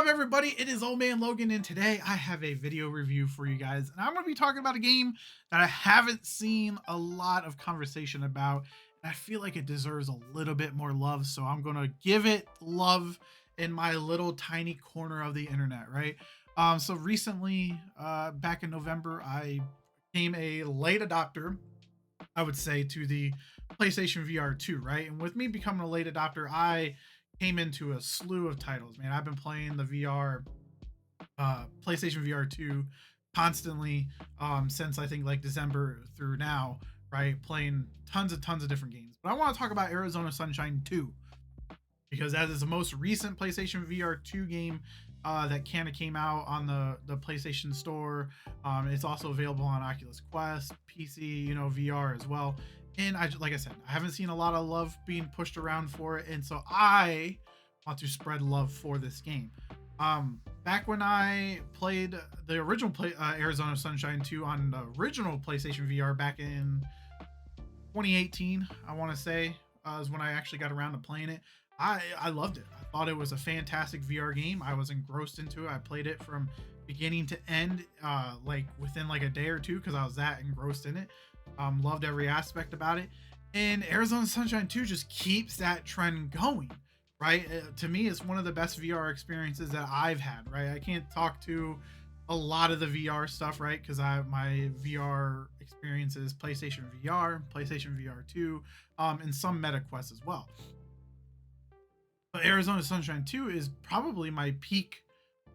up, everybody? It is Old Man Logan, and today I have a video review for you guys. And I'm going to be talking about a game that I haven't seen a lot of conversation about, and I feel like it deserves a little bit more love. So I'm going to give it love in my little tiny corner of the internet, right? So recently, back in November, I became a late adopter, I would say, to the PlayStation VR 2, right? And with me becoming a late adopter, I came into a slew of titles. Man, I've been playing the PlayStation VR 2 constantly since I think like December through now, right? Playing tons and tons of different games. But I want to talk about Arizona Sunshine 2 because that is the most recent PlayStation VR 2 game that kind of came out on the PlayStation Store. It's also available on Oculus Quest, PC, VR as well. And like I said, I haven't seen a lot of love being pushed around for it, and so I want to spread love for this game. Back when I played the original Arizona Sunshine 2 on the original PlayStation VR back in 2018, I want to say, is when I actually got around to playing it. I loved it. I thought it was a fantastic VR game. I was engrossed into it. I played it from beginning to end, like within like a day or two, because I was that engrossed in it. Loved every aspect about it. And Arizona Sunshine 2 just keeps that trend going, right? To me, it's one of the best VR experiences that I've had, right? I can't talk to a lot of the VR stuff, right? Because my VR experience is PlayStation VR, PlayStation VR 2, and some Meta Quest as well. But Arizona Sunshine 2 is probably my peak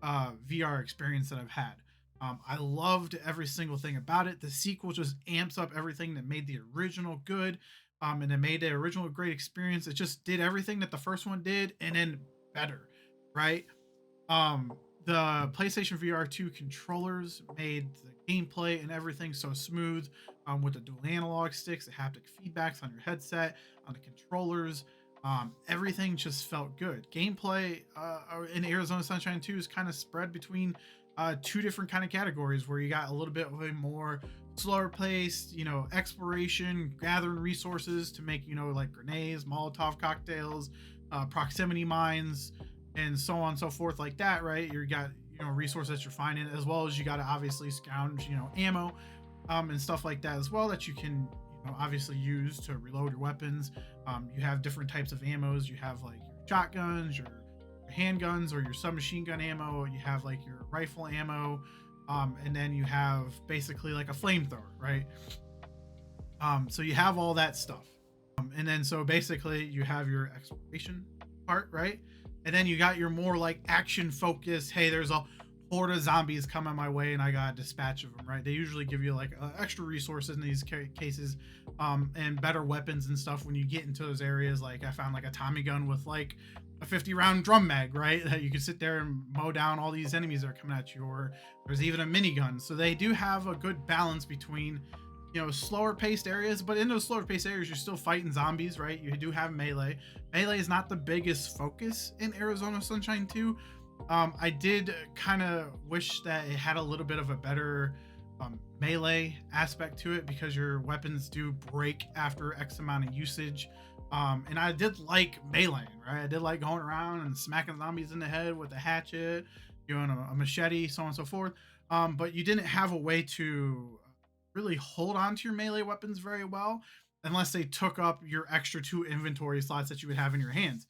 VR experience that I've had. I loved every single thing about it. The sequel just amps up everything that made the original good, and it made the original a great experience. It just did everything that the first one did, and then better, right? The PlayStation VR 2 controllers made the gameplay and everything so smooth, with the dual analog sticks, the haptic feedbacks on your headset, on the controllers. Everything just felt good. Gameplay in Arizona Sunshine 2 is kind of spread between two different kind of categories, where you got a little bit of a more slower paced, exploration, gathering resources to make, like grenades, Molotov cocktails, proximity mines, and so on and so forth, like that, right? You got, resources that you're finding, as well as you got to obviously scrounge, ammo, and stuff like that as well, that you can, obviously use to reload your weapons. You have different types of ammos. You have like your shotguns, your handguns, or your submachine gun ammo. You have like your rifle ammo, and then you have basically like a flamethrower, right? So you have all that stuff, and then so basically you have your exploration part, right? And then you got your more like action focused, hey, there's a horde of zombies coming my way and I got a dispatch of them, right? They usually give you like extra resources in these cases, and better weapons and stuff when you get into those areas. Like I found like a Tommy gun with like a 50-round drum mag, right? That you can sit there and mow down all these enemies that are coming at you. Or there's even a minigun. So they do have a good balance between, slower paced areas, but in those slower paced areas, you're still fighting zombies, right? You do have melee. Melee is not the biggest focus in Arizona Sunshine 2. I did kind of wish that it had a little bit of a better melee aspect to it, because your weapons do break after X amount of usage. And I did like melee, right? I did like going around and smacking zombies in the head with a hatchet, a machete, so on and so forth. But you didn't have a way to really hold on to your melee weapons very well, unless they took up your extra 2 inventory slots that you would have in your hands.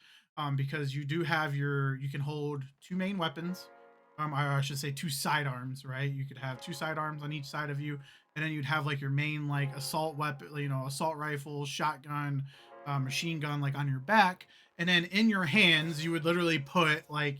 Because you do have you can hold 2 main weapons, or I should say 2 sidearms, right? You could have 2 sidearms on each side of you, and then you'd have like your main like assault weapon, assault rifle, shotgun, machine gun, like on your back. And then in your hands, you would literally put like,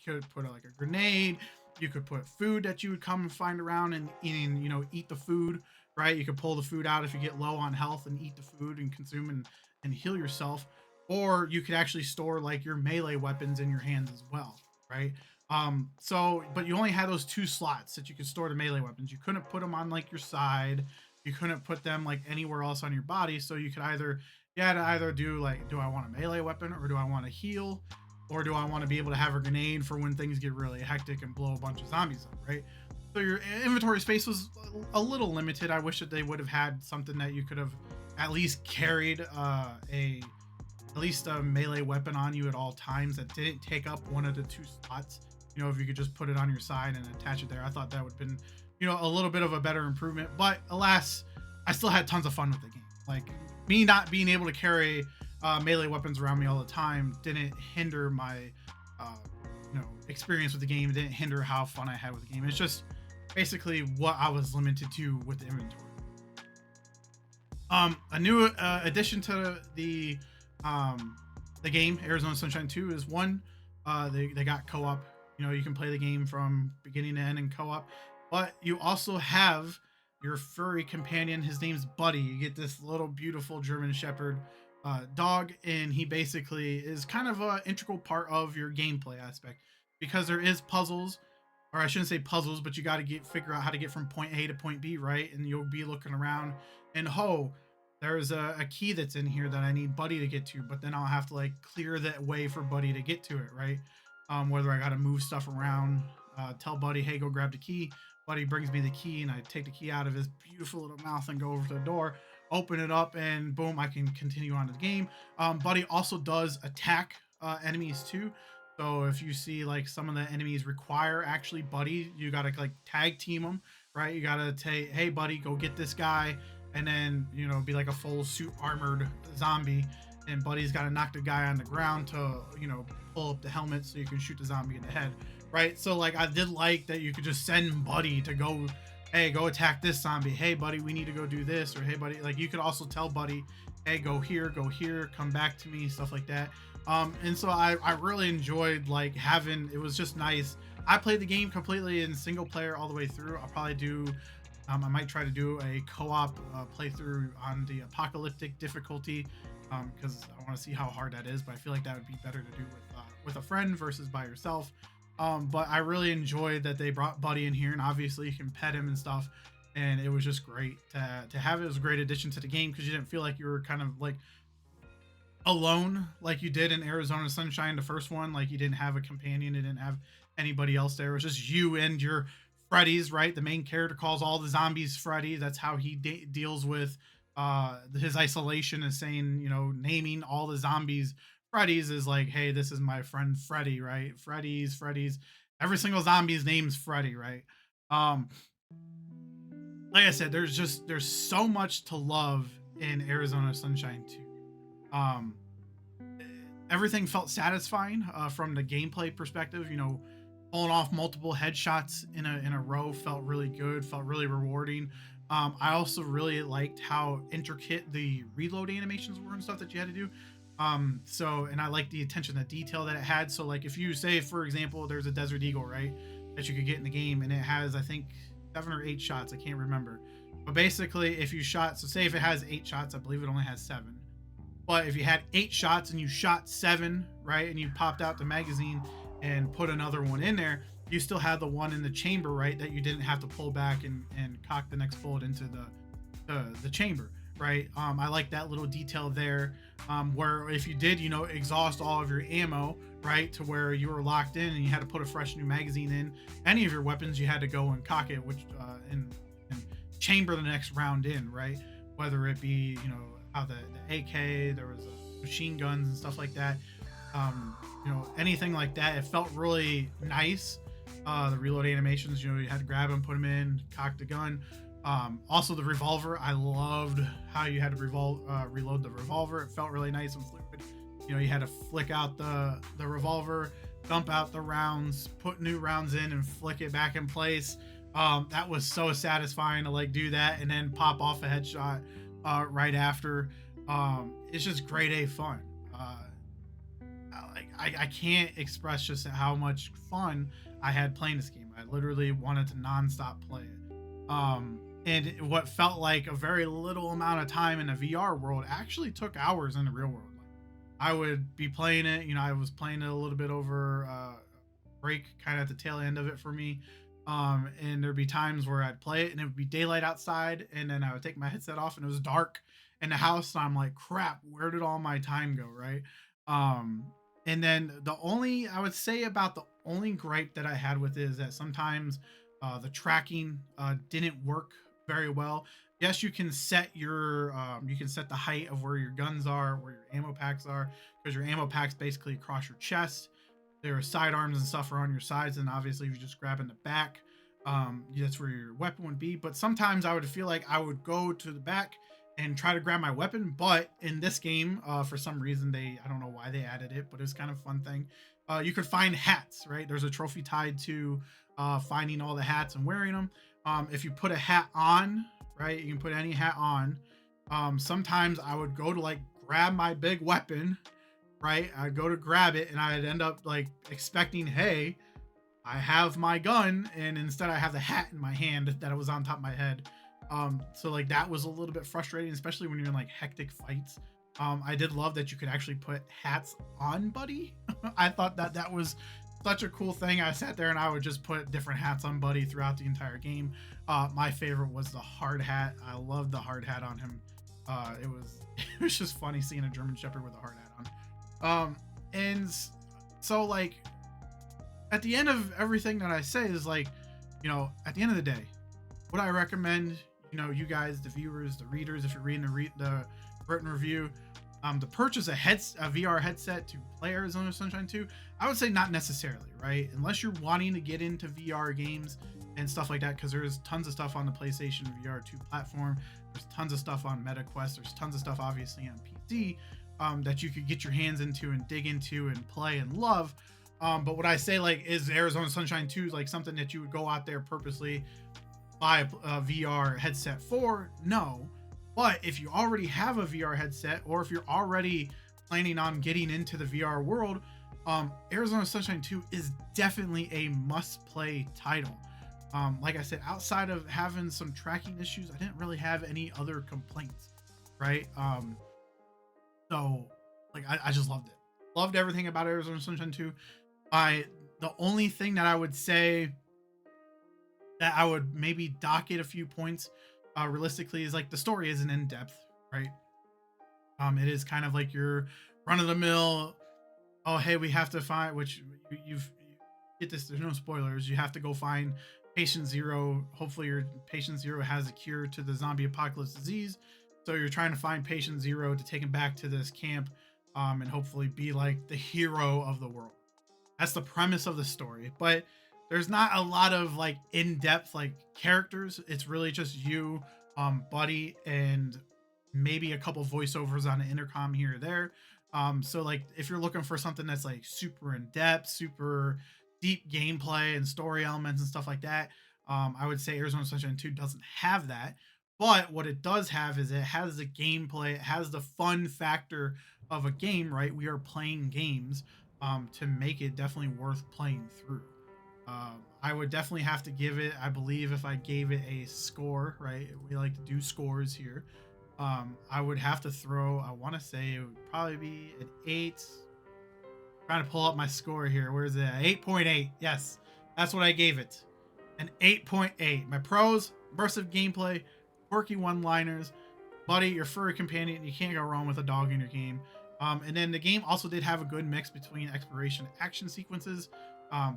could put like a grenade. You could put food that you would come and find around and eat the food, right? You could pull the food out if you get low on health and eat the food and consume and heal yourself. Or you could actually store like your melee weapons in your hands as well, right? But you only had those 2 slots that you could store the melee weapons. You couldn't put them on like your side. You couldn't put them like anywhere else on your body. So you could either do like, do I want a melee weapon, or do I want to heal, or do I want to be able to have a grenade for when things get really hectic and blow a bunch of zombies up, right? So your inventory space was a little limited. I wish that they would have had something that you could have at least carried at least a melee weapon on you at all times that didn't take up one of the 2 slots You know, if you could just put it on your side and attach it there, I thought that would have been, you know, a little bit of a better improvement. But alas, I still had tons of fun with the game. Like, me not being able to carry melee weapons around me all the time didn't hinder my, uh, you know, experience with the game. It didn't hinder how fun I had with the game. It's just basically what I was limited to with the inventory. A new addition to the game, Arizona Sunshine 2, is one. They got co-op. You know, you can play the game from beginning to end in co-op, but you also have your furry companion. His name's Buddy. You get this little beautiful German Shepherd dog, and he basically is kind of an integral part of your gameplay aspect because there is puzzles, or I shouldn't say puzzles, but you got to figure out how to get from point A to point B, right? And you'll be looking around, and there's a key that's in here that I need Buddy to get to, but then I'll have to like clear that way for Buddy to get to it, right? Whether I got to move stuff around, tell Buddy, hey, go grab the key. Buddy brings me the key, and I take the key out of his beautiful little mouth and go over to the door, open it up, and boom, I can continue on to the game. Buddy also does attack enemies too. So if you see like some of the enemies require actually Buddy, you gotta like tag team them, right? You gotta say, hey Buddy, go get this guy, and then, you know, be like a full suit armored zombie, and Buddy's got to knock the guy on the ground to, you know, pull up the helmet so you can shoot the zombie in the head, right? So like I did like that you could just send Buddy to go, hey, go attack this zombie, hey Buddy, we need to go do this, or hey Buddy, like you could also tell Buddy, hey, go here, come back to me, stuff like that. And so I really enjoyed like having, it was just nice. I played the game completely in single player all the way through. I'll probably do I might try to do a co-op playthrough on the apocalyptic difficulty because I want to see how hard that is. But I feel like that would be better to do with a friend versus by yourself. But I really enjoyed that they brought Buddy in here, and obviously you can pet him and stuff. And it was just great to have it. It was a great addition to the game because you didn't feel like you were kind of like alone like you did in Arizona Sunshine, the first one. Like you didn't have a companion, you didn't have anybody else there. It was just you and your Freddy's, right? The main character calls all the zombies Freddy. That's how he deals with his isolation, is saying, you know, naming all the zombies Freddy's is like, hey, this is my friend Freddy, right? Freddy's. Every single zombie's name's Freddy, right? Um, like I said, there's so much to love in Arizona Sunshine 2. Everything felt satisfying from the gameplay perspective. You know, pulling off multiple headshots in a row felt really good, felt really rewarding. I also really liked how intricate the reload animations were and stuff that you had to do. And I like the attention to detail that it had. So like if you say, for example, there's a Desert Eagle, right, that you could get in the game, and it has, I think, 7 or 8 shots. I can't remember. But basically, if you shot, so say if it has 8 shots, I believe it only has 7. But if you had 8 shots and you shot 7, right, and you popped out the magazine and put another one in there, you still had the one in the chamber, right, that you didn't have to pull back and cock the next bullet into the chamber, right? I like that little detail there, where if you did, you know, exhaust all of your ammo, right, to where you were locked in and you had to put a fresh new magazine in any of your weapons, you had to go and cock it, which and chamber the next round in, right? Whether it be, you know, how the AK, there was machine guns and stuff like that. You know, anything like that, it felt really nice. The reload animations, you know, you had to grab them, put them in, cock the gun. Also the revolver, I loved how you had to reload the revolver. It felt really nice and fluid. You know, you had to flick out the revolver, dump out the rounds, put new rounds in, and flick it back in place. That was so satisfying to like do that and then pop off a headshot right after. It's just grade A fun. I can't express just how much fun I had playing this game. I literally wanted to nonstop play it. And what felt like a very little amount of time in a VR world actually took hours in the real world. Like, I would be playing it, you know, I was playing it a little bit over break, kind of at the tail end of it for me. And there'd be times where I'd play it and it would be daylight outside, and then I would take my headset off and it was dark in the house. And I'm like, crap, where did all my time go, right? And then I would say about the only gripe that I had with it is that sometimes the tracking didn't work very well. Yes, you can set the height of where your guns are, where your ammo packs are, because your ammo packs basically across your chest. There are sidearms and stuff are on your sides, and obviously if you just grab in the back, that's where your weapon would be. But sometimes I would feel like I would go to the back and try to grab my weapon, but in this game, for some reason I don't know why they added it, but it's kind of a fun thing. You could find hats, right? There's a trophy tied to finding all the hats and wearing them. If you put a hat on, right, you can put any hat on. Sometimes I would go to like grab my big weapon, right? I'd go to grab it and I'd end up like expecting, hey, I have my gun, and instead I have the hat in my hand that was on top of my head. So like that was a little bit frustrating, especially when you're in like hectic fights. I did love that you could actually put hats on Buddy. I thought that was such a cool thing. I sat there and I would just put different hats on Buddy throughout the entire game. My favorite was the hard hat. I loved the hard hat on him. It was just funny seeing a German Shepherd with a hard hat on. And so like at the end of everything that I say is like, at the end of the day, what I recommend, you guys, the viewers, the readers, if you're reading the written review, to purchase a VR headset to play Arizona Sunshine 2, I would say not necessarily, right? Unless you're wanting to get into VR games and stuff like that, because there's tons of stuff on the PlayStation VR 2 platform. There's tons of stuff on MetaQuest. There's tons of stuff, obviously, on PC that you could get your hands into and dig into and play and love. But what I say, like, is Arizona Sunshine 2 like something that you would go out there purposely buy a VR headset for? No. But if you already have a VR headset, or if you're already planning on getting into the VR world, Arizona Sunshine 2 is definitely a must-play title. Like I said, outside of having some tracking issues, I didn't really have any other complaints, right? So, like, I just loved it. Loved everything about Arizona Sunshine 2. The only thing that I would say that I would maybe dock it a few points realistically is like the story isn't in depth, right? It is kind of like your run-of-the-mill, oh hey, we have to find, which you get this, there's no spoilers, you have to go find patient zero. Hopefully your patient zero has a cure to the zombie apocalypse disease, so you're trying to find patient zero to take him back to this camp, and hopefully be like the hero of the world. That's the premise of the story, but there's not a lot of like in-depth like characters. It's really just you, Buddy, and maybe a couple voiceovers on the intercom here or there. So like if you're looking for something that's like super in-depth, super deep gameplay and story elements and stuff like that, I would say Arizona Sunshine 2 doesn't have that. But what it does have is it has the gameplay, it has the fun factor of a game, right? We are playing games to make it definitely worth playing through. I would definitely have to give it, I believe if I gave it a score, right? We like to do scores here. I would have to throw, I want to say it would probably be an 8. I'm trying to pull up my score here. Where is it? 8.8. Yes, that's what I gave it. An 8.8. My pros: immersive gameplay, quirky one-liners, Buddy, your furry companion. You can't go wrong with a dog in your game. And then the game also did have a good mix between exploration and action sequences.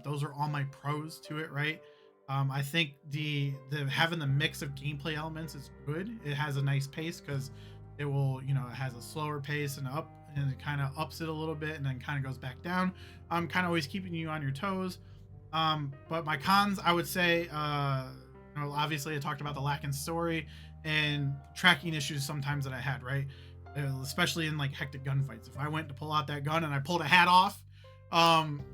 Those are all my pros to it, right? I think the having the mix of gameplay elements is good. It has a nice pace because it will, it has a slower pace and it kind of ups it a little bit and then kind of goes back down. Kind of always keeping you on your toes. But my cons, I would say, obviously I talked about the lack in story and tracking issues sometimes that I had, right? Especially in like hectic gunfights. If I went to pull out that gun and I pulled a hat off,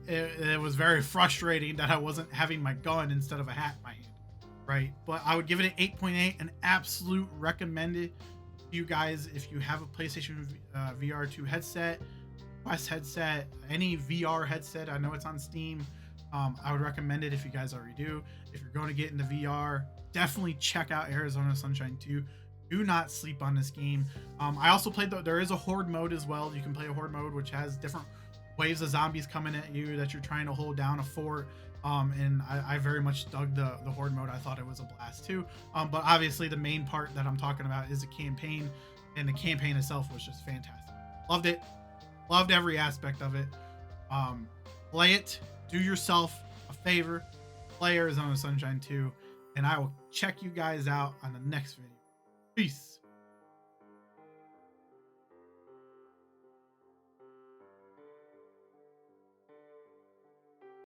it was very frustrating that I wasn't having my gun instead of a hat in my hand, right? But I would give it an 8.8, an absolute recommended to you guys if you have a PlayStation VR 2 headset, Quest headset, any VR headset. I know it's on Steam. I would recommend it if you guys already do. If you're going to get into VR, definitely check out Arizona Sunshine 2. Do not sleep on this game. I also played there is a horde mode as well. You can play a horde mode which has different waves of zombies coming at you that you're trying to hold down a fort. And I very much dug the horde mode. I thought it was a blast too. But obviously the main part that I'm talking about is the campaign, and the campaign itself was just fantastic. Loved it. Loved every aspect of it. Play it. Do yourself a favor. Play Arizona Sunshine 2. And I will check you guys out on the next video. Peace.